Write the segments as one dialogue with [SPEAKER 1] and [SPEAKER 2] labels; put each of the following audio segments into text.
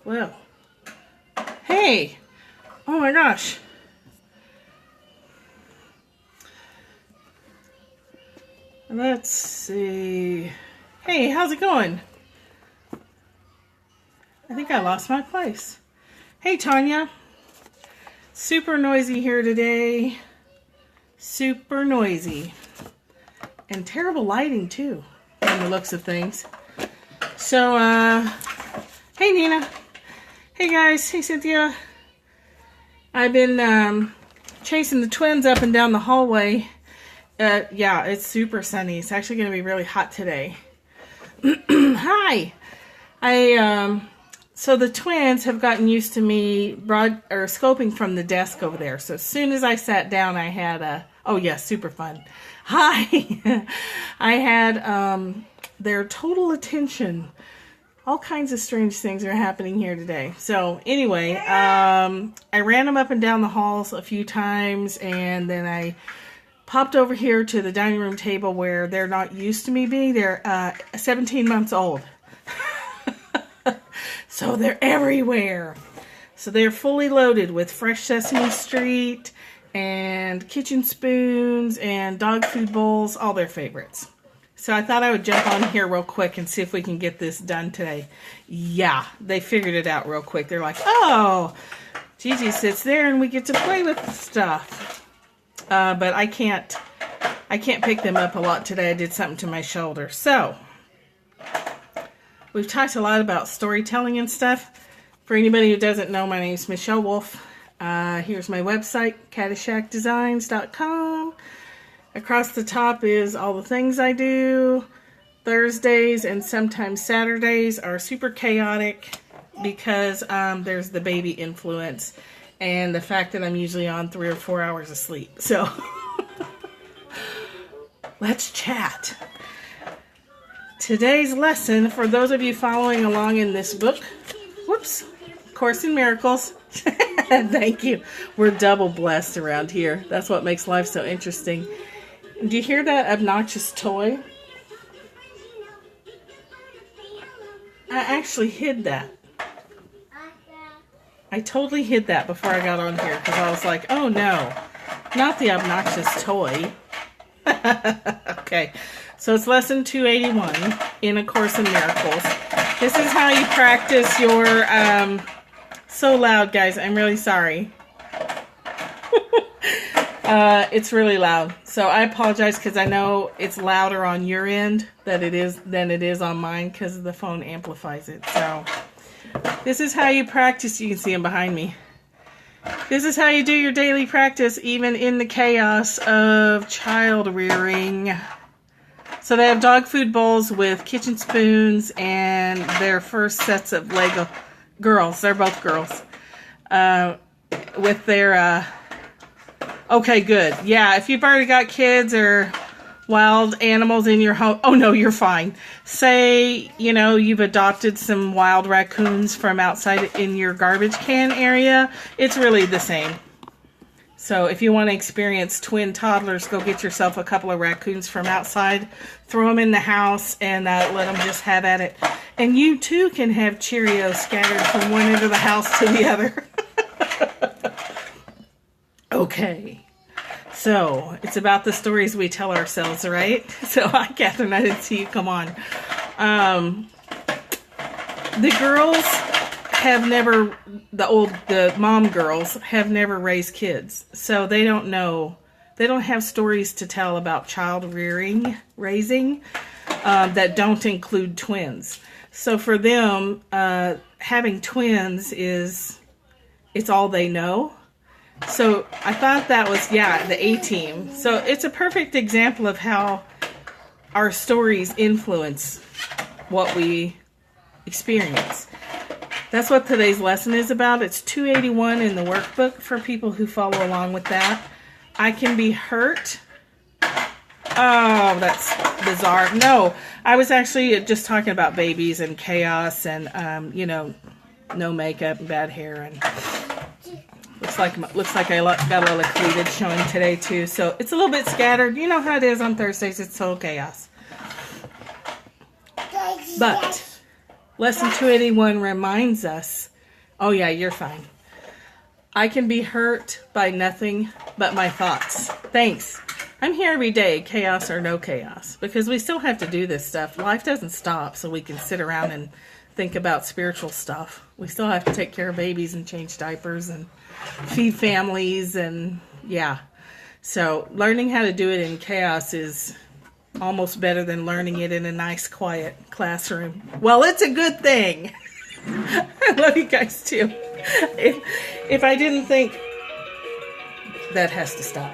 [SPEAKER 1] Well, hey, oh my gosh. Let's see. Hey, how's it going? I think I lost my place. Hey, Tanya. Super noisy here today. Super noisy. And terrible lighting, too, on the looks of things. So, hey, Nina. Hey, guys. Hey, Cynthia. I've been chasing the twins up and down the hallway. Yeah, it's super sunny. It's actually going to be really hot today. Hi. So the twins have gotten used to me scoping from the desk over there. So as soon as I sat down, I had oh yeah, super fun. Hi. I had their total attention. All kinds of strange things are happening here today. So anyway, I ran them up and down the halls a few times, and then I popped over here to the dining room table where they're not used to me being. They're 17 months old. So they're everywhere. So they're fully loaded with fresh Sesame Street and kitchen spoons and dog food bowls, all their favorites. So I thought I would jump on here real quick and see if we can get this done today. Yeah, they figured it out real quick. They're like, oh, Gigi sits there and we get to play with stuff. But I can't pick them up a lot today. I did something to my shoulder. So we've talked a lot about storytelling and stuff. For anybody who doesn't know, my name is Michelle Wolf. Here's my website, caddyshackdesigns.com. Across the top is all the things I do. Thursdays and sometimes Saturdays are super chaotic because there's the baby influence and the fact that I'm usually on 3 or 4 hours of sleep. So let's chat. Today's lesson, for those of you following along in this book, whoops, Course in Miracles. Thank you. We're double blessed around here. That's what makes life so interesting. Do you hear that obnoxious toy? I actually hid that. I totally hid that before I got on here because I was like, oh no, not the obnoxious toy. Okay, so it's lesson 281 in A Course in Miracles. This is how you practice your, so loud guys, I'm really sorry. It's really loud. So I apologize because I know it's louder on your end than it is on mine because the phone amplifies it. So this is how you practice. You can see them behind me. This is how you do your daily practice even in the chaos of child rearing. So they have dog food bowls with kitchen spoons and their first sets of Lego girls. They're both girls. With their okay, good. Yeah, if you've already got kids or wild animals in your home, oh no, you're fine. Say, you know, you've adopted some wild raccoons from outside in your garbage can area, it's really the same. So if you want to experience twin toddlers, go get yourself a couple of raccoons from outside, throw them in the house, and let them just have at it. And you too can have Cheerios scattered from one end of the house to the other. Okay. So, it's about the stories we tell ourselves, right? So, hi, Catherine. I didn't see you come on. The girls have never, the mom girls have never raised kids. So, they don't know, they don't have stories to tell about child raising, that don't include twins. So, for them, having twins it's all they know. So I thought that was, yeah, the A-team. So it's a perfect example of how our stories influence what we experience. That's what today's lesson is about. It's 281 in the workbook for people who follow along with that. I can be hurt. Oh, that's bizarre. No, I was actually just talking about babies and chaos and, you know, no makeup and bad hair and... Looks like I got a lot of cleavage showing today too, so it's a little bit scattered. You know how it is on Thursdays, it's total chaos. But lesson 281 reminds us Oh yeah, you're fine. I can be hurt by nothing but my thoughts. Thanks. I'm here every day, chaos or no chaos, because we still have to do this stuff. Life doesn't stop so we can sit around and think about spiritual stuff. We still have to take care of babies and change diapers and feed families and yeah. So learning how to do it in chaos is almost better than learning it in a nice, quiet classroom. Well, it's a good thing. I love you guys too. If I didn't think, that has to stop.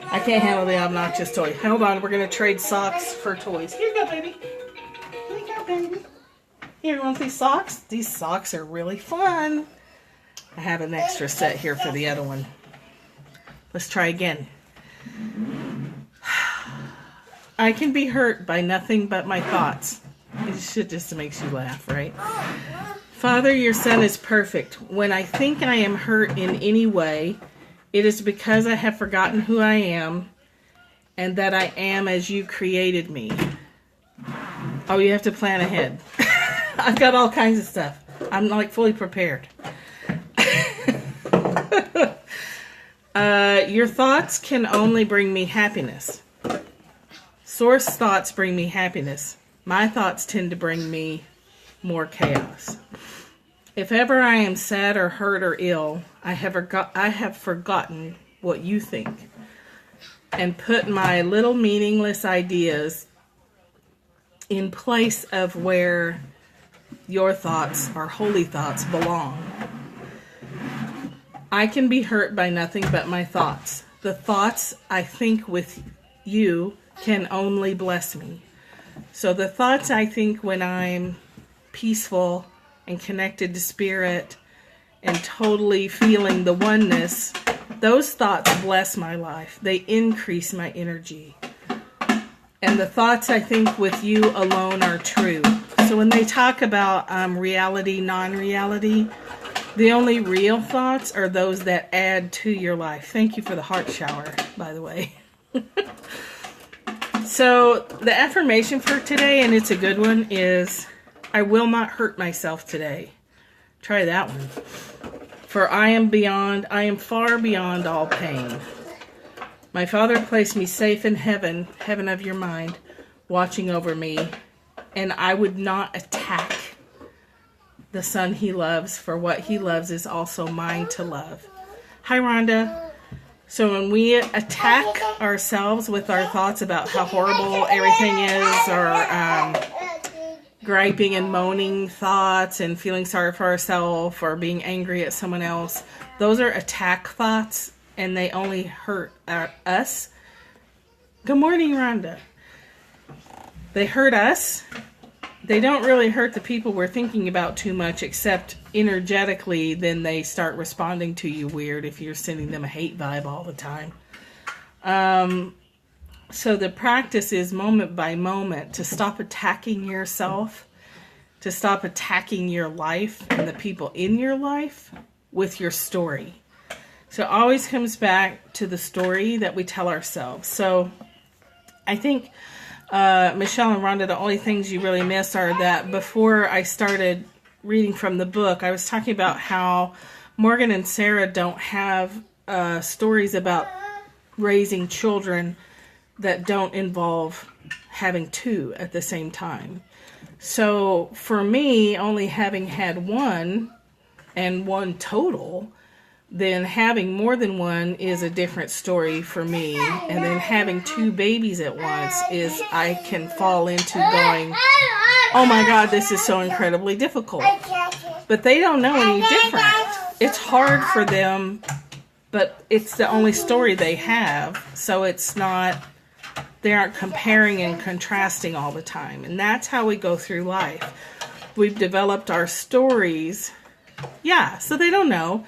[SPEAKER 1] I can't handle the obnoxious toy. Hold on, we're going to trade socks for toys. Here you go, baby. Here you go, baby. Here, you want these socks? These socks are really fun. I have an extra set here for the other one. Let's try again. I can be hurt by nothing but my thoughts. It should just makes you laugh, right? Father, your Son is perfect. When I think I am hurt in any way, it is because I have forgotten who I am and that I am as you created me. Oh, you have to plan ahead. I've got all kinds of stuff. I'm like fully prepared. Your thoughts can only bring me happiness. Source thoughts bring me happiness. My thoughts tend to bring me more chaos. If ever I am sad or hurt or ill, I have forgotten what you think and put my little meaningless ideas in place of where your thoughts or holy thoughts belong. I can be hurt by nothing but my thoughts. The thoughts I think with you can only bless me. So the thoughts I think when I'm peaceful and connected to spirit and totally feeling the oneness, those thoughts bless my life. They increase my energy. And the thoughts I think with you alone are true. So when they talk about reality, non-reality, the only real thoughts are those that add to your life. Thank you for the heart shower, by the way. So the affirmation for today, and it's a good one, is I will not hurt myself today. Try that one. For I am far beyond all pain. My Father placed me safe in heaven, heaven of your mind, watching over me, and I would not attack the son he loves, for what he loves is also mine to love. Hi, Rhonda. So when we attack ourselves with our thoughts about how horrible everything is, or griping and moaning thoughts and feeling sorry for ourselves or being angry at someone else, those are attack thoughts and they only hurt us. Good morning, Rhonda. They hurt us. They don't really hurt the people we're thinking about too much, except energetically, then they start responding to you weird if you're sending them a hate vibe all the time. So the practice is moment by moment to stop attacking yourself, to stop attacking your life and the people in your life with your story. So it always comes back to the story that we tell ourselves. So I think Michelle and Rhonda, the only things you really miss are that before I started reading from the book, I was talking about how Morgan and Sarah don't have stories about raising children that don't involve having two at the same time. So for me, only having had one and one total, then having more than one is a different story for me. And then having two babies at once is I can fall into going, oh my God, this is so incredibly difficult. But they don't know any different. It's hard for them, but it's the only story they have. So it's not, they aren't comparing and contrasting all the time. And that's how we go through life. We've developed our stories. Yeah, so they don't know.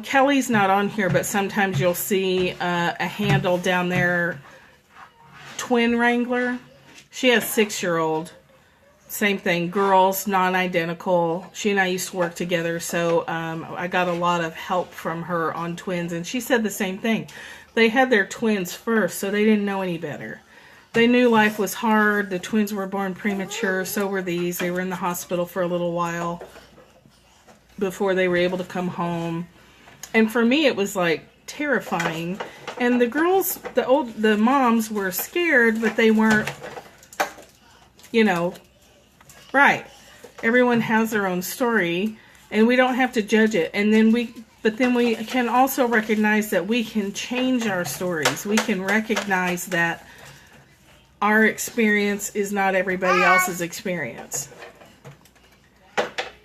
[SPEAKER 1] Kelly's not on here, but sometimes you'll see a handle down there, Twin Wrangler. She has 6-year-old. Same thing, girls, non-identical. She and I used to work together, so I got a lot of help from her on twins, and she said the same thing. They had their twins first, so they didn't know any better. They knew life was hard. The twins were born premature, so were these. They were in the hospital for a little while. before they were able to come home. And for me, it was like terrifying. And the girls, the moms were scared, but they weren't, you know, right. Everyone has their own story, and we don't have to judge it. And then but then we can also recognize that we can change our stories. We can recognize that our experience is not everybody else's experience.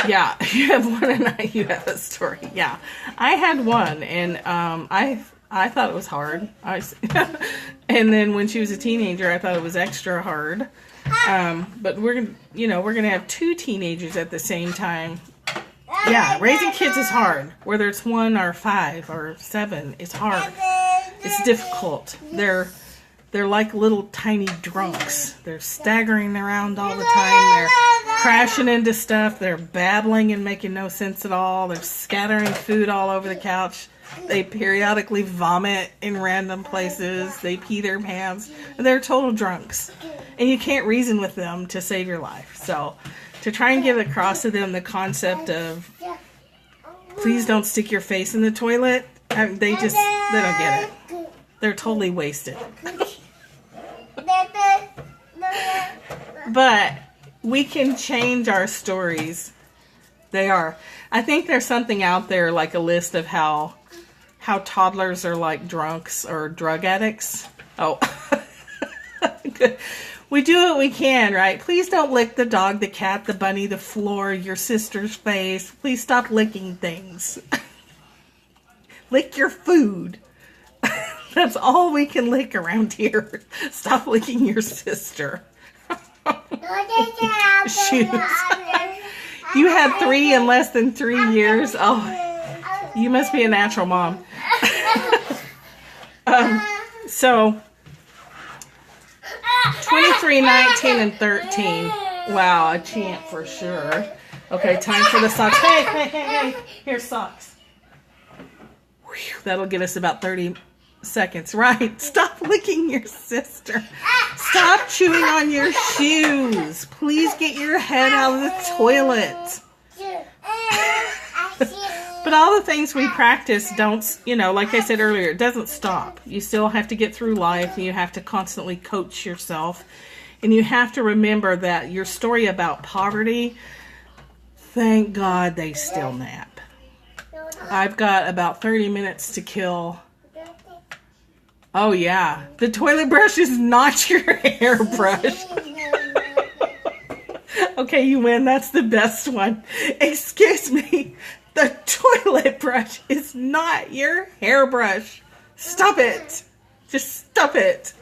[SPEAKER 1] Yeah, you have one and you have a story. Yeah, I had one, and I thought it was hard. And then when she was a teenager, I thought it was extra hard. But we're gonna have 2 teenagers at the same time. Yeah, raising kids is hard. Whether it's 1 or 5 or 7, it's hard. It's difficult. They're like little tiny drunks. They're staggering around all the time. They're crashing into stuff. They're babbling and making no sense at all. They're scattering food all over the couch. They periodically vomit in random places. They pee their pants. They're total drunks. And you can't reason with them to save your life. So to try and get across to them the concept of please don't stick your face in the toilet, they don't get it. They're totally wasted. But we can change our stories. I think there's something out there like a list of how toddlers are like drunks or drug addicts. Oh, good. We do what we can, right? Please don't lick the dog, the cat, the bunny, the floor, your sister's face. Please stop licking things. Lick your food. That's all we can lick around here. Stop licking your sister. Shoes. You had 3 in less than 3 years. Oh, you must be a natural mom. So 23, 19, and 13. Wow, a champ for sure. Okay, time for the socks. Hey. Here's socks. Whew, that'll get us about 30 seconds. Right. Stop licking your sister. Stop chewing on your shoes. Please get your head out of the toilet. But all the things we practice don't, like I said earlier, it doesn't stop. You still have to get through life, and you have to constantly coach yourself. And you have to remember that your story about poverty, thank God they still nap. I've got about 30 minutes to kill. Oh yeah, the toilet brush is not your hairbrush. Okay, you win. That's the best one. Excuse me. The toilet brush is not your hairbrush. Stop it. Just stop it.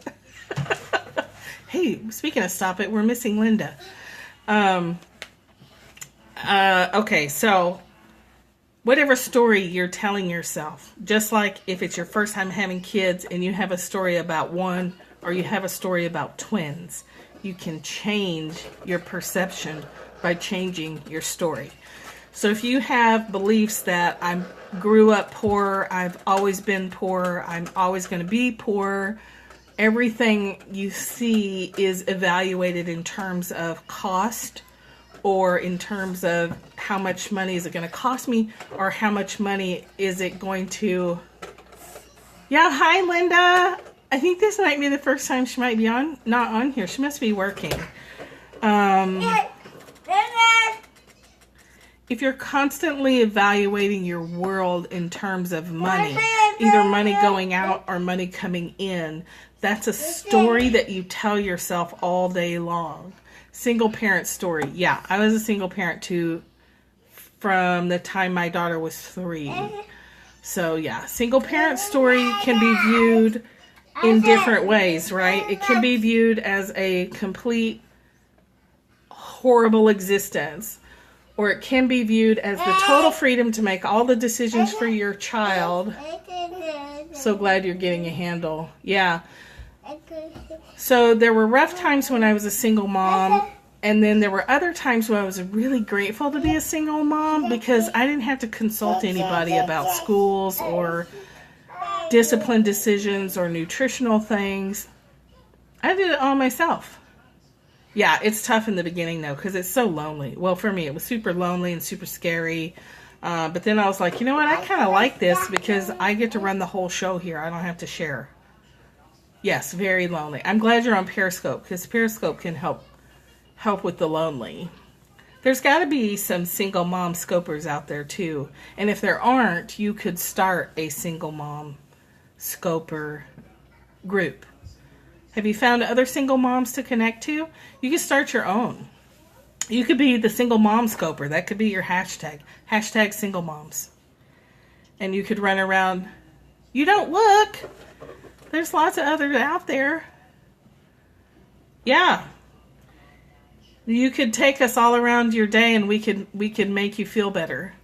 [SPEAKER 1] Hey, speaking of stop it, we're missing Linda. Okay, so whatever story you're telling yourself, just like if it's your first time having kids and you have a story about one or you have a story about twins, you can change your perception by changing your story. So if you have beliefs that I grew up poor, I've always been poor, I'm always going to be poor, everything you see is evaluated in terms of cost or in terms of how much money is it going to cost me or how much money is it going to... Yeah, hi Linda. I think this might be the first time she might be not on here. She must be working. If you're constantly evaluating your world in terms of money, either money going out or money coming in, that's a story that you tell yourself all day long. Single parent story. Yeah, I was a single parent too from the time my daughter was 3. So yeah, single parent story can be viewed in different ways, right? It can be viewed as a complete horrible existence. Or it can be viewed as the total freedom to make all the decisions for your child. So glad you're getting a handle. Yeah. So there were rough times when I was a single mom. And then there were other times when I was really grateful to be a single mom because I didn't have to consult anybody about schools or discipline decisions or nutritional things. I did it all myself. Yeah, it's tough in the beginning, though, because it's so lonely. Well, for me, it was super lonely and super scary. But then I was like, you know what? I kind of like this because I get to run the whole show here. I don't have to share. Yes, very lonely. I'm glad you're on Periscope because Periscope can help with the lonely. There's got to be some single mom scopers out there too. And if there aren't, you could start a single mom scoper group. Have you found other single moms to connect to? You can start your own. You could be the single mom scoper. That could be your hashtag. Hashtag single moms. And you could run around. You don't look. There's lots of others out there. Yeah. You could take us all around your day and we could make you feel better.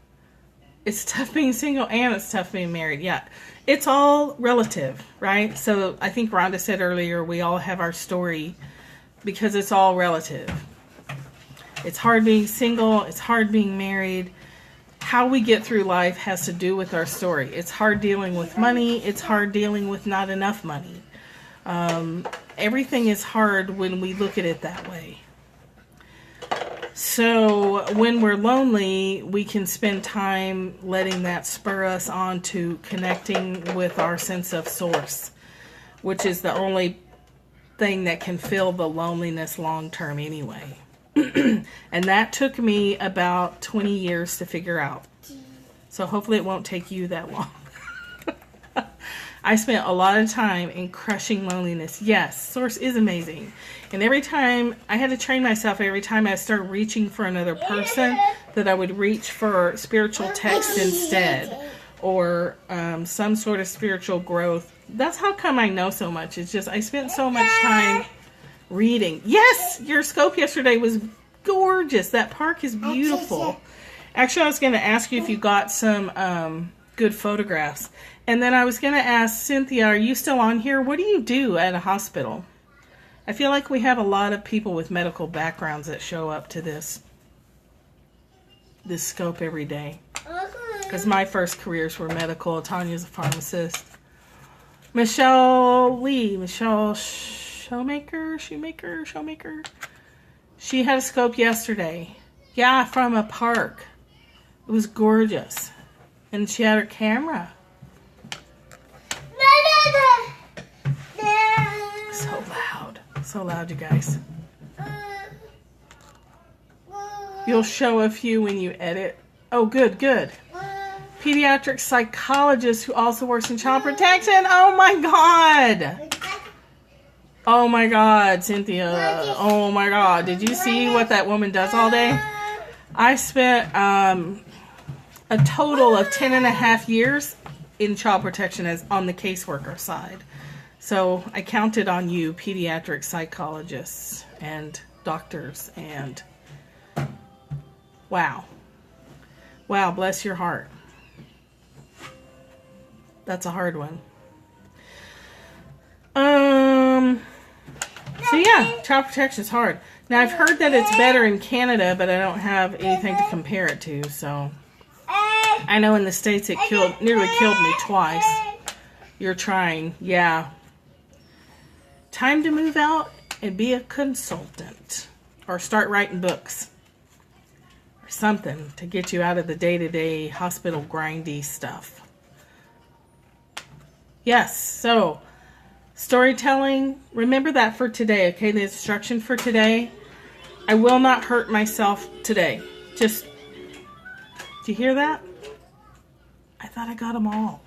[SPEAKER 1] It's tough being single and it's tough being married. Yeah. It's all relative, right? So I think Rhonda said earlier, we all have our story because it's all relative. It's hard being single. It's hard being married. How we get through life has to do with our story. It's hard dealing with money. It's hard dealing with not enough money. Everything is hard when we look at it that way. So when we're lonely, we can spend time letting that spur us on to connecting with our sense of source, which is the only thing that can fill the loneliness long term anyway. And that took me about 20 years to figure out. So hopefully it won't take you that long. I spent a lot of time in crushing loneliness. Yes, source is amazing. And every time, I had to train myself every time I started reaching for another person that I would reach for spiritual text instead. Or some sort of spiritual growth. That's how come I know so much. It's just I spent so much time reading. Yes, your scope yesterday was gorgeous. That park is beautiful. Actually, I was going to ask you if you got some good photographs. And then I was going to ask Cynthia, are you still on here? What do you do at a hospital? I feel like we have a lot of people with medical backgrounds that show up to this scope every day. Because my first careers were medical. Tanya's a pharmacist. Michelle Shoemaker. She had a scope yesterday. Yeah, from a park. It was gorgeous. And she had her camera. So loud, you guys. You'll show a few when you edit. Oh, good. Pediatric psychologist who also works in child protection. Oh my God, Cynthia. Oh my God. Did you see what that woman does all day? I spent a total of 10.5 years in child protection as on the caseworker side. So I counted on you, pediatric psychologists and doctors, and wow, bless your heart. That's a hard one. So yeah, child protection is hard. Now I've heard that it's better in Canada, but I don't have anything to compare it to. So I know in the States it nearly killed me twice. You're trying, yeah. Time to move out and be a consultant or start writing books or something to get you out of the day-to-day hospital grindy stuff. Yes, so storytelling, remember that for today, okay? The instruction for today, I will not hurt myself today. Just, do you hear that? I thought I got them all.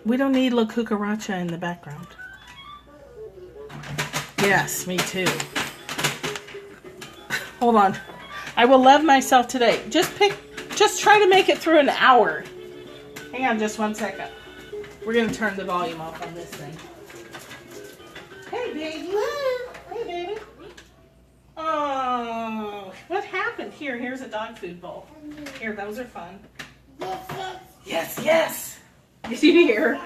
[SPEAKER 1] We don't need La Cucaracha in the background. Yes, me too. Hold on. I will love myself today. Just try to make it through an hour. Hang on just 1 second. We're going to turn the volume off on this thing. Hey, baby. Hey, baby. Oh, what happened? Here's a dog food bowl. Here, those are fun. Yes. Did you hear?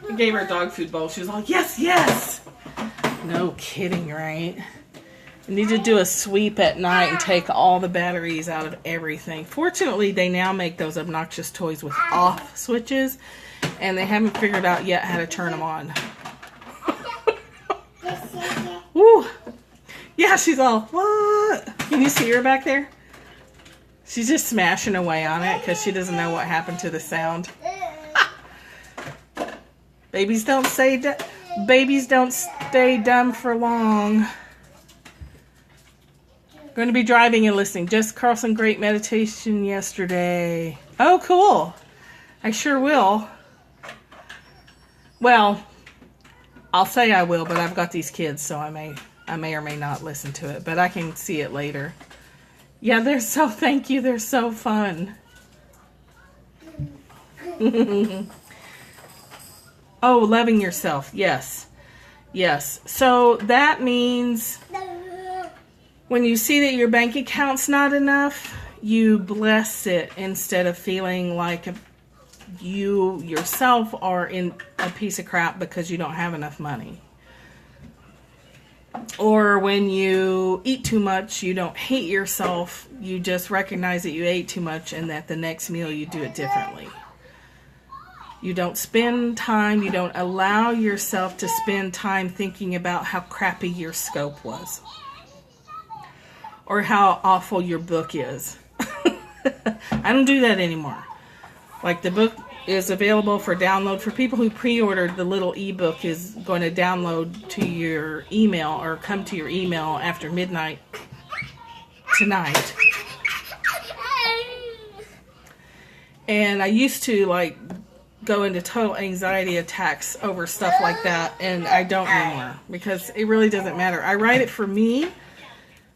[SPEAKER 1] I gave her a dog food bowl. She was like, yes. No kidding, right? You need to do a sweep at night and take all the batteries out of everything. Fortunately, they now make those obnoxious toys with off switches, and they haven't figured out yet how to turn them on. Woo! Yeah, she's all, what? Can you see her back there? She's just smashing away on it because she doesn't know what happened to the sound. Babies don't stay dumb for long. Going to be driving and listening. Jess Carlson, great meditation yesterday. Oh, cool. I sure will. Well, I'll say I will, but I've got these kids, so I may or may not listen to it, but I can see it later. Yeah, thank you. They're so fun. Oh, loving yourself. Yes. Yes. So that means when you see that your bank account's not enough, you bless it instead of feeling like you yourself are in a piece of crap because you don't have enough money. Or when you eat too much, you don't hate yourself. You just recognize that you ate too much and that the next meal you do it differently. You don't spend time, you don't allow yourself to spend time thinking about how crappy your scope was. Or how awful your book is. I don't do that anymore. Like, the book is available for download. For people who pre-ordered, the little ebook is going to download to your email or come to your email after midnight tonight. And I used to, like, go into total anxiety attacks over stuff like that, and I don't anymore because it really doesn't matter. I write it for me.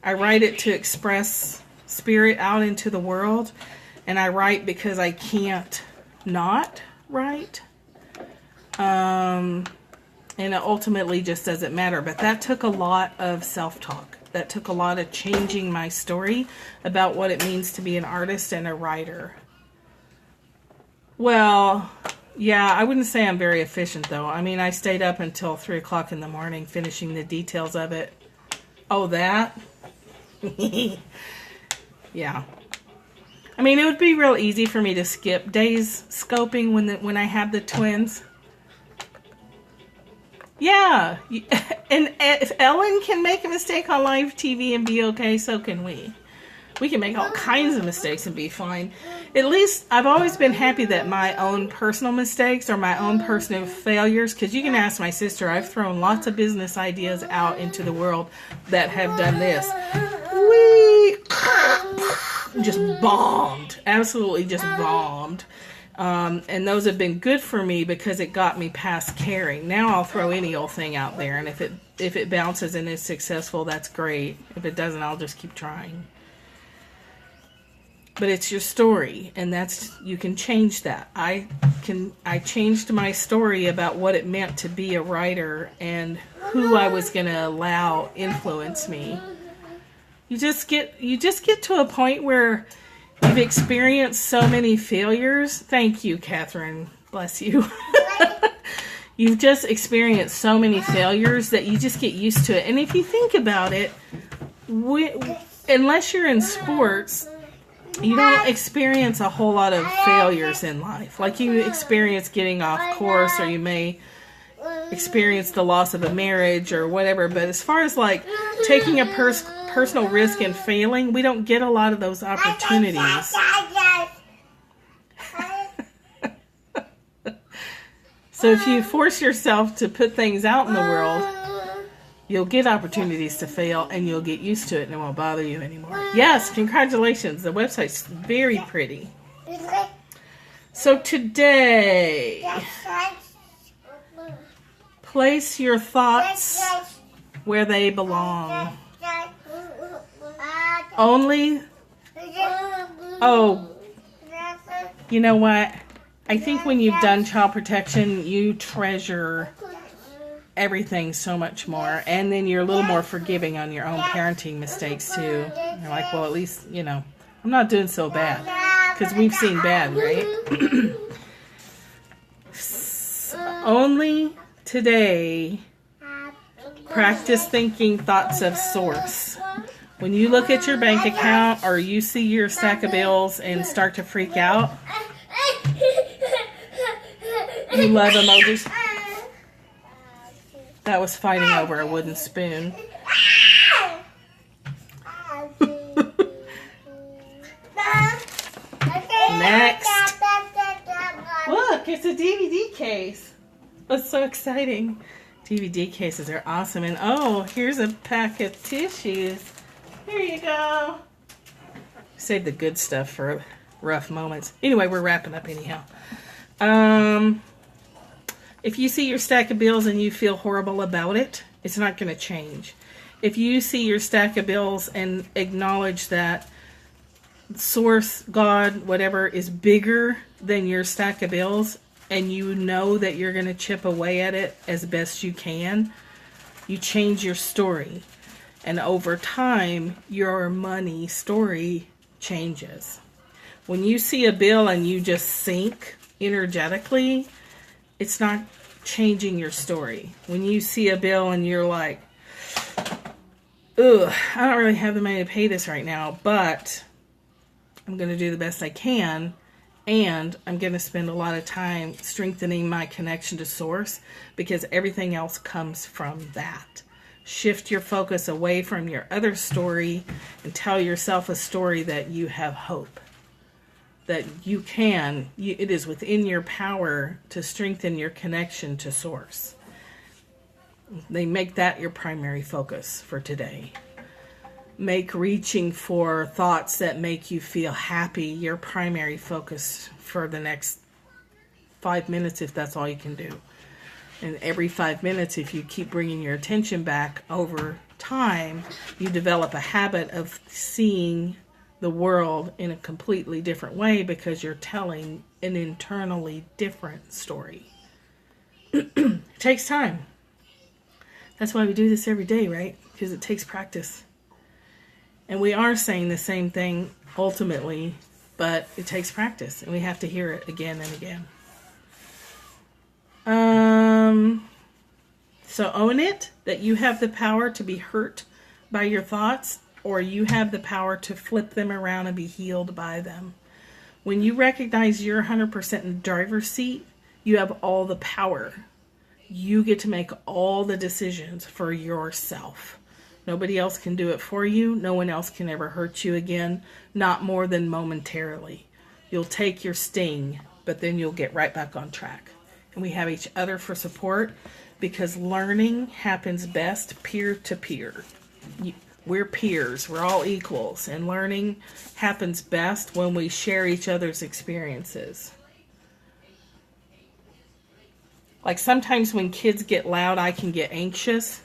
[SPEAKER 1] I write it to express spirit out into the world, and I write because I can't not write. And it ultimately just doesn't matter. But that took a lot of self-talk. That took a lot of changing my story about what it means to be an artist and a writer. Well, yeah, I wouldn't say I'm very efficient, though. I mean, I stayed up until 3 o'clock in the morning finishing the details of it. Oh, that? Yeah. I mean, it would be real easy for me to skip days scoping when I have the twins. Yeah. And if Ellen can make a mistake on live TV and be okay, so can we. We can make all kinds of mistakes and be fine. At least I've always been happy that my own personal mistakes or my own personal failures, because you can ask my sister, I've thrown lots of business ideas out into the world that have done this. We just bombed. Absolutely just bombed. And those have been good for me because it got me past caring. Now I'll throw any old thing out there, and if it bounces and is successful, that's great. If it doesn't, I'll just keep trying. But it's your story, and you can change that. I changed my story about what it meant to be a writer and who I was going to allow influence me. You just get to a point where you've experienced so many failures. Thank you, Catherine. Bless you. You've just experienced so many failures that you just get used to it. And if you think about it, unless you're in sports, you don't experience a whole lot of failures in life. Like, you experience getting off course, or you may experience the loss of a marriage or whatever. But as far as like taking a personal risk and failing, we don't get a lot of those opportunities. So if you force yourself to put things out in the world, you'll get opportunities to fail, and you'll get used to it, and it won't bother you anymore. Yes, congratulations. The website's very pretty. So today, place your thoughts where they belong. Only, you know what? I think when you've done child protection, you treasure everything so much more, and then you're a little more forgiving on your own parenting mistakes too. You're like, well, at least, I'm not doing so bad, because we've seen bad, right? Only today, practice thinking thoughts of source. When you look at your bank account or you see your stack of bills and start to freak out, you love emojis. That was fighting over a wooden spoon. it's a DVD case. That's so exciting. DVD cases are awesome. And oh, here's a pack of tissues. Here you go. Save the good stuff for rough moments. Anyway, we're wrapping up anyhow. If you see your stack of bills and you feel horrible about it, it's not going to change. If you see your stack of bills and acknowledge that source, God, whatever, is bigger than your stack of bills, and you know that you're going to chip away at it as best you can, you change your story. And over time, your money story changes. When you see a bill and you just sink energetically, it's not changing your story. When you see a bill and you're like, ugh, I don't really have the money to pay this right now, but I'm going to do the best I can, and I'm going to spend a lot of time strengthening my connection to source, because everything else comes from that. Shift your focus away from your other story and tell yourself a story that you have hope. That you can, it is within your power to strengthen your connection to source. They make that your primary focus for today. Make reaching for thoughts that make you feel happy your primary focus for the next 5 minutes, if that's all you can do. And every 5 minutes, if you keep bringing your attention back over time, you develop a habit of seeing the world in a completely different way, because you're telling an internally different story. It takes time. That's why we do this every day, right? Because it takes practice. And we are saying the same thing ultimately, but it takes practice, and we have to hear it again and again. So own it, that you have the power to be hurt by your thoughts, or you have the power to flip them around and be healed by them. When you recognize you're 100% in the driver's seat, you have all the power. You get to make all the decisions for yourself. Nobody else can do it for you. No one else can ever hurt you again, not more than momentarily. You'll take your sting, but then you'll get right back on track. And we have each other for support, because learning happens best peer to peer. We're peers. We're all equals. And learning happens best when we share each other's experiences. Like sometimes when kids get loud, I can get anxious.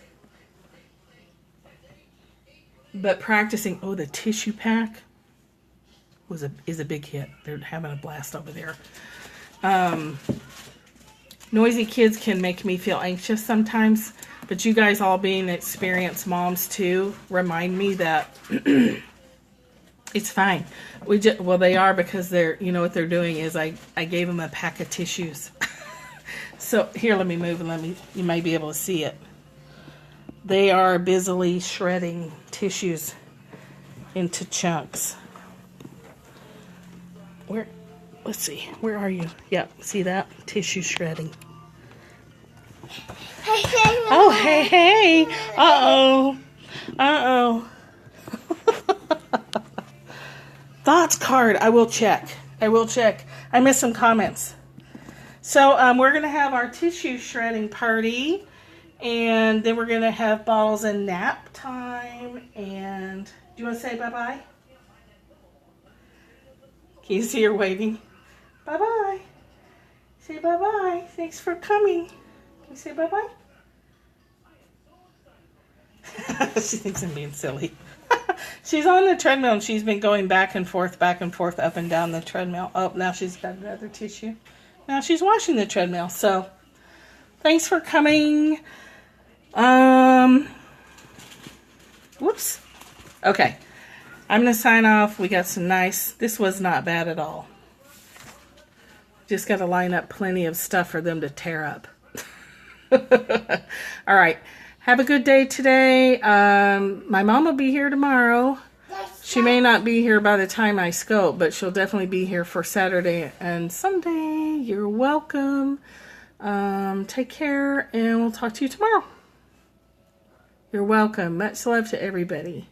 [SPEAKER 1] But practicing, the tissue pack is a big hit. They're having a blast over there. Noisy kids can make me feel anxious sometimes, but you guys all being experienced moms too remind me that it's fine. They are, because they're, what they're doing is I gave them a pack of tissues. So here, let me move and you might be able to see it. They are busily shredding tissues into chunks. Let's see, where are you? Yep, see that? Tissue shredding. Oh, hey. Uh-oh. Thoughts card. I will check. I missed some comments. So we're going to have our tissue shredding party. And then we're going to have bottles and nap time. And do you want to say bye-bye? Can you see her waving? Bye-bye. Say bye-bye. Thanks for coming. Can you say bye-bye? She thinks I'm being silly. She's on the treadmill, and she's been going back and forth, up and down the treadmill. Oh, now she's got another tissue. Now she's washing the treadmill. So, thanks for coming. Whoops. Okay. I'm going to sign off. We got some this was not bad at all. Just got to line up plenty of stuff for them to tear up. All right. Have a good day today. My mom will be here tomorrow. She may not be here by the time I scope, but she'll definitely be here for Saturday and Sunday. You're welcome. Take care, and we'll talk to you tomorrow. You're welcome. Much love to everybody.